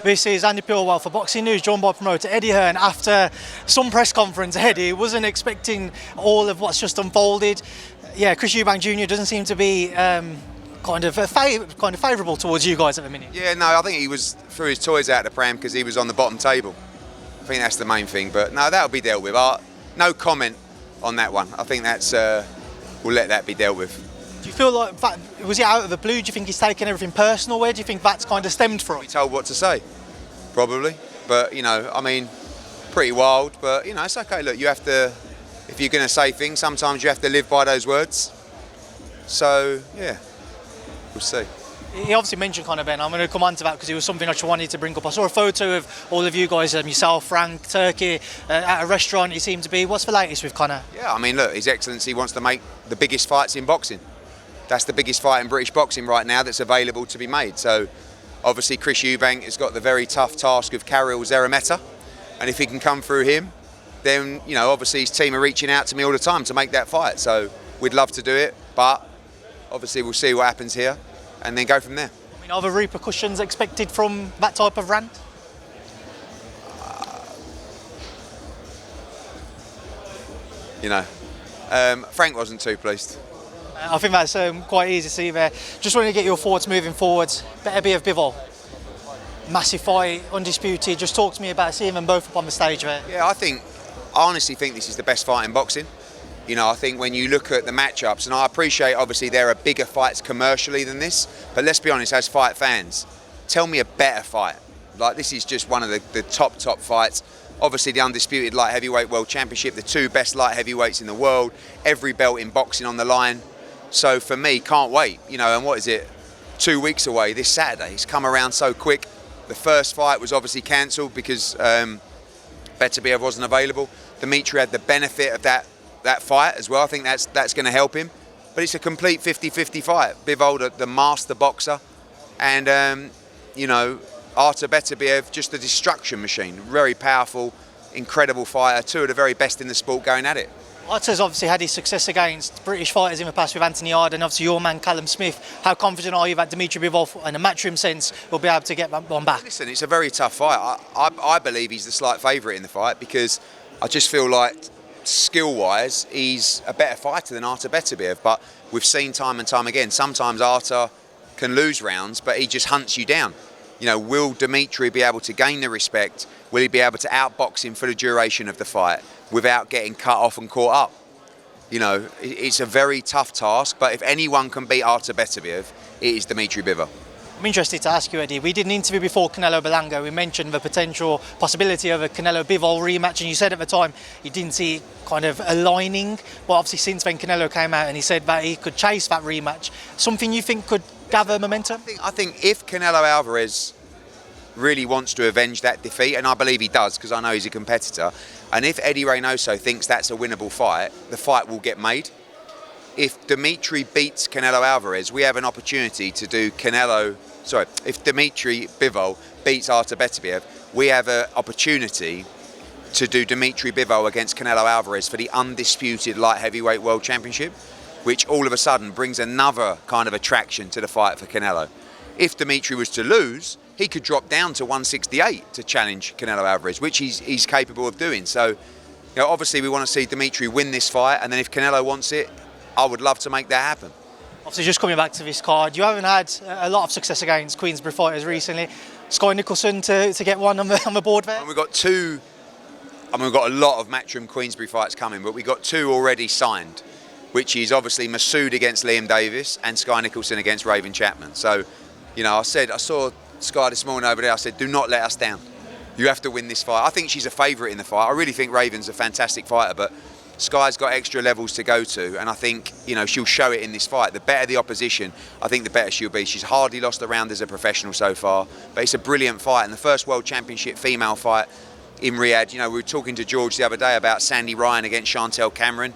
This is Andy Purewell for Boxing News, joined by promoter Eddie Hearn. After some press conference, Eddie wasn't expecting all of what's just unfolded. Yeah, Chris Eubank Jr doesn't seem to be kind of favourable towards you guys at the minute. Yeah, no, I think he threw his toys out the pram because he was on the bottom table. I think that's the main thing, but no, that'll be dealt with. No comment on that one. I think that's we'll let that be dealt with. Do you feel like, was he out of the blue? Do you think he's taken everything personal? Where do you think that's kind of stemmed from? He told what to say, probably. But, you know, I mean, pretty wild. But, you know, it's okay. Look, you have to, if you're going to say things, sometimes you have to live by those words. So, yeah, we'll see. He obviously mentioned Conor Ben. I'm going to come on to that because it was something I just wanted to bring up. I saw a photo of all of you guys, yourself, Frank, Turkey, at a restaurant. You seem to be. What's the latest with Conor? Yeah, I mean, look, His Excellency wants to make the biggest fights in boxing. That's the biggest fight in British boxing right now that's available to be made. So, obviously, Chris Eubank has got the very tough task of Karel Zerameta. And if he can come through him, then, you know, obviously his team are reaching out to me all the time to make that fight. So, we'd love to do it, but obviously we'll see what happens here and then go from there. I mean, are there repercussions expected from that type of rant? Frank wasn't too pleased. I think that's quite easy to see there. Just want to get your thoughts moving forward. Beterbiev Bivol, massive fight, undisputed. Just talk to me about seeing them both up on the stage there. Yeah, I honestly think this is the best fight in boxing. You know, I think when you look at the matchups, and I appreciate obviously there are bigger fights commercially than this, but let's be honest, as fight fans, tell me a better fight. Like, this is just one of the top fights. Obviously the undisputed light heavyweight world championship, the two best light heavyweights in the world, every belt in boxing on the line. So for me, can't wait. You know, and what is it? 2 weeks away this Saturday. It's come around so quick. The first fight was obviously cancelled because Beterbiev wasn't available. Dimitri had the benefit of that fight as well. I think that's going to help him. But it's a complete 50-50 fight. Bivol, the master boxer, and you know, Artur Beterbiev, just a destruction machine. Very powerful, incredible fighter. Two of the very best in the sport going at it. Artur's obviously had his success against British fighters in the past with Anthony Yarde and obviously your man Callum Smith. How confident are you that Dimitri Bivol, in a matchroom sense, will be able to get one back? Listen, it's a very tough fight. I believe he's the slight favourite in the fight because I just feel like skill-wise he's a better fighter than Artur Beterbiev. But we've seen time and time again, sometimes Artur can lose rounds, but he just hunts you down. You know, will Dimitri be able to gain the respect? Will he be able to outbox him for the duration of the fight without getting cut off and caught up? You know, it's a very tough task, but if anyone can beat Artur Beterbiev, it is Dimitri Bivol. I'm interested to ask you, Eddie, we did an interview before Canelo Berlanga. We mentioned the potential possibility of a Canelo-Bivol rematch, and you said at the time you didn't see it kind of aligning. Well, obviously since then Canelo came out and he said that he could chase that rematch. Something you think could gather momentum? I think if Canelo Alvarez really wants to avenge that defeat, and I believe he does because I know he's a competitor, and if Eddie Reynoso thinks that's a winnable fight, the fight will get made. If Dimitri beats Canelo Alvarez, we have an opportunity to do if Dimitri Bivol beats Artur Beterbiev, we have an opportunity to do Dimitri Bivol against Canelo Alvarez for the undisputed light heavyweight world championship, which all of a sudden brings another kind of attraction to the fight for Canelo. If Dimitri was to lose, he could drop down to 168 to challenge Canelo Alvarez, which he's capable of doing. So, you know, obviously we want to see Dimitri win this fight, and then if Canelo wants it, I would love to make that happen. Obviously, just coming back to this card, you haven't had a lot of success against Queensberry fighters recently. Sky Nicholson to get one on the board there? And we've got two, we've got a lot of matchroom Queensberry fights coming, but we've got two already signed, which is obviously Masood against Liam Davis and Sky Nicholson against Raven Chapman. So, you know, I saw Sky this morning over there, I said, do not let us down. You have to win this fight. I think she's a favourite in the fight. I really think Raven's a fantastic fighter, but Sky's got extra levels to go to, and I think, you know, she'll show it in this fight. The better the opposition, I think the better she'll be. She's hardly lost a round as a professional so far, but it's a brilliant fight, and the first World Championship female fight in Riyadh. You know, we were talking to George the other day about Sandy Ryan against Chantel Cameron.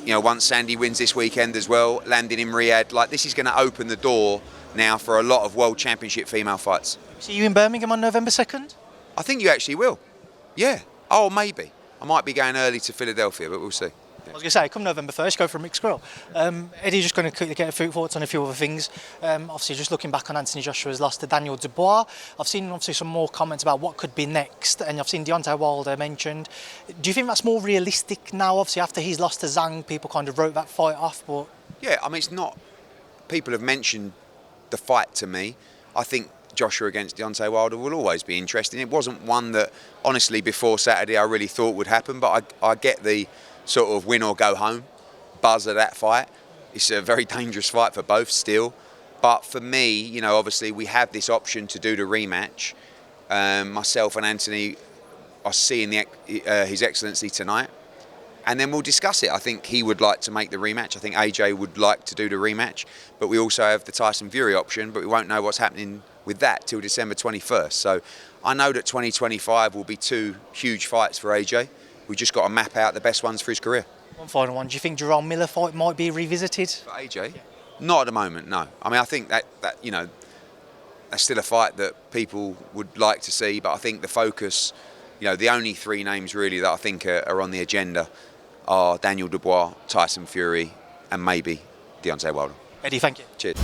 You know, once Sandy wins this weekend as well, landing in Riyadh, like, this is going to open the door now for a lot of World Championship female fights. See you in Birmingham on November 2nd? I think you actually will. Yeah. Oh, maybe. I might be going early to Philadelphia, but we'll see. I was going to say, come November 1st, go for a mixed grill. Eddie, just going to quickly get a few thoughts on a few other things. Obviously, just looking back on Anthony Joshua's loss to Daniel Dubois, I've seen obviously some more comments about what could be next, and I've seen Deontay Wilder mentioned. Do you think that's more realistic now? Obviously, after he's lost to Zhang, people kind of wrote that fight off, but... Yeah, I mean, it's not... People have mentioned the fight to me. I think Joshua against Deontay Wilder will always be interesting. It wasn't one that, honestly, before Saturday I really thought would happen, but I get the sort of win or go home buzz of that fight. It's a very dangerous fight for both still. But for me, you know, obviously we have this option to do the rematch. Myself and Anthony are seeing His Excellency tonight. And then we'll discuss it. I think he would like to make the rematch. I think AJ would like to do the rematch. But we also have the Tyson Fury option, but we won't know what's happening with that till December 21st. So I know that 2025 will be two huge fights for AJ. We've just got to map out the best ones for his career. One final one. Do you think Jerome Miller fight might be revisited? For AJ? Yeah. Not at the moment, no. I mean, I think that you know, that's still a fight that people would like to see, but I think the focus, you know, the only three names really that I think are on the agenda are Daniel Dubois, Tyson Fury, and maybe Deontay Wilder. Eddie, thank you. Cheers.